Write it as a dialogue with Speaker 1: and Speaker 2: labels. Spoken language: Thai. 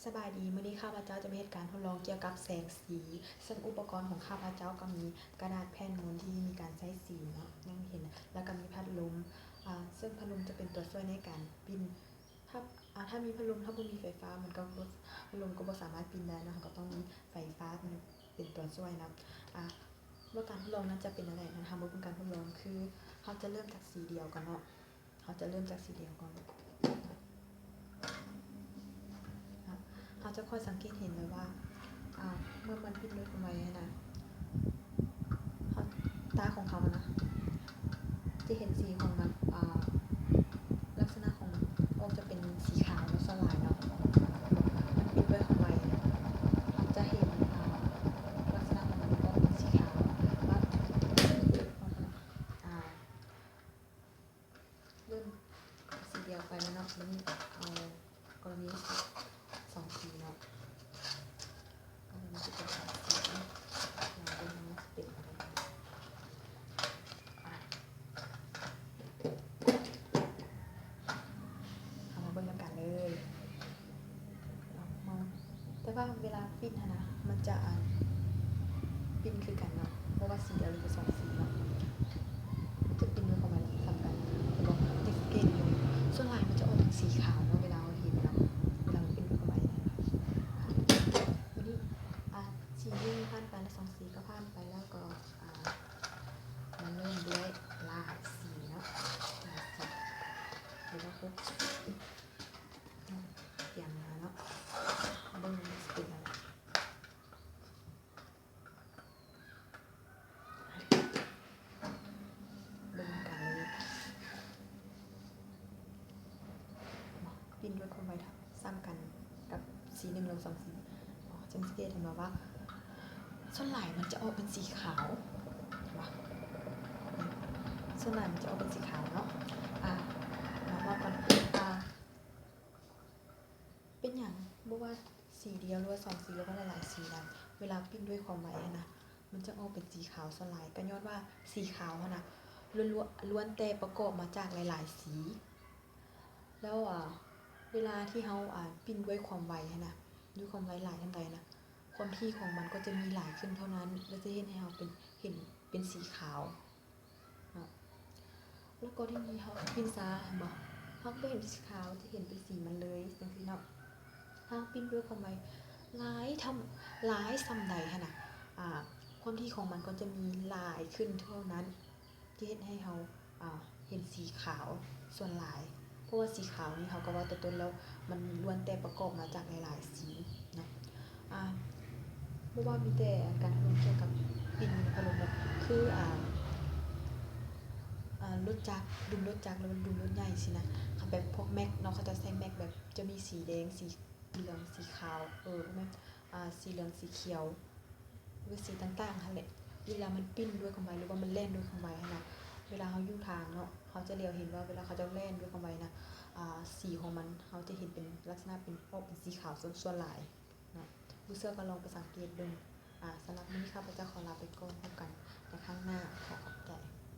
Speaker 1: สบายดีมื้อนี้ข้าพเจ้าจะมาเฮ็ดการทดลองเกี่ยวกับแสงสีซึ่งอุปกรณ์ของข้าพเจ้าก็มีกระดาษแผ่นนูนที่มีการใช้สีเนาะยังเห็นแล้วก็มีพัดลมซึ่งพัดลมจะเป็นตัวช่วยในการปิ้นถ้ามีพัดลมถ้าบ่มีไฟฟ้ามันก็บ่พัดลมก็บ่สามารถปิ้นได้เนาะก็ต้องมีไฟฟ้าเป็นตัวช่วยนะว่าการทดลองนั้นจะเป็นอะไรนั้นทำเป็นการทดลองคือเราจะเริ่มจากสีเดียวกันเนาะเราจะเริ่มจากสีเดียวก่อนเราจะค่อยสังเกตเห็นเลยว่าเมื่อมันปิ้นด้วยทำไมนะตาของเขานะจะเห็นสีของมันลักษณะของมันออกจะเป็นสีขาวสลายเนาะมันปิ้นด้วยของไวจะเห็นลักษณะของมันออกเป็นสีขาวว่าเริ่มสีเดียวไปแล้วเนาะแล้วนี่เอากรณีสองสีเนาะมันจะเป็นสีเป็นเอามาเบิ่งกันเลยแต่ว่าเวลาปิ้นนะมันจะปิ้นคือกันเนาะเพราะว่าสีเดียวหรือสองสีเนาะจะปิ้นด้วยความสำคัญแต่บอกติดเกณฑ์อยู่ส่วนลายมันจะออกเป็นสีขาวเนาะเวลาเราเห็นเนาะเวลาปิ้นด้วยความวันนี้สีนี้ผ่านไปแล้วสองสีก็ผ่านไปแล้วก็มันเริ่มด้วยลายสีเนาะลายสีหรือว่าพวกอย่างนั้นเนาะเบิ่งมันเป็นอะไรเบิ่งกันเลยปิ้นด้วยความไวซ้ำกันกับสี1ลง2สีจังสังเกตเห็นว่าส่วนไหล่มันจะออกเป็นสีขาวส่วนไหล่มันจะออกเป็นสีขาวเนาะมาว่ากันเป็นอย่างบ่ว่าสีเดียวหรือว่า2สีหรือว่าหลายๆสีนะเวลาปิ้นด้วยความไวนะมันจะออกเป็นสีขาวส่วนไหล่ก็ย้อนว่าสีขาวนะล้วนแต่ประกอบมาจากหลายๆสีแล้วเวลาที่เฮาปิ้นด้วยความไวนะด้วยความไวหลายเท่าใดนะความถี่ของมันก็จะมีหลายขึ้นเท่านั้นแล้วจะเห็นให้เราเห็นเป็นสีขาวแล้วก็ที่นี่เขาปิ้นซาบ่เขาไม่เห็นสีขาวจะเห็นเป็นสีมันเลยจังซี่เนาะเขาปิ้นด้วยความไวหลายซ้ำใดหั่นน่ะความถี่ของมันก็จะมีหลายขึ้นเท่านั้นที่เฮ็ดให้เราเห็นสีขาวส่วนหลายเพราะว่าสีขาวนี่เขาก็ว่าแต่ต้นแล้วมันล้วนแต่ประกอบมาจากหลายๆสีเนาะบ่ว่ามีแต่การทดลองเกี่ยวกับปิ้นพัดลมคือรถจักรดุมรถจักรแล้วดุมรถใหญ่สินะแบบพวกแม็กเนาะเขาจะใช้แม็กแบบจะมีสีแดงสีเหลืองสีขาวแม่สีเหลืองสีเขียวหรือสีต่างๆหั่นแหละเวลามันปิ้นด้วยความไวหรือว่ามันแล่นด้วยความไวนะเวลาเขาอยู่ทางเนาะเขาจะเลียวเห็นว่าเวลาเขาจะแล่นด้วยความไวนะสีของมันเขาจะเห็นเป็นลักษณะเป็นออกเป็นสีขาวส่วนหลายนะผู้เชื่อก็ลองไปสังเกตดูสำหรับมื้อนี้ข้าพเจ้าขอลาไปก่อนพบกันในครั้งหน้าขอบใจ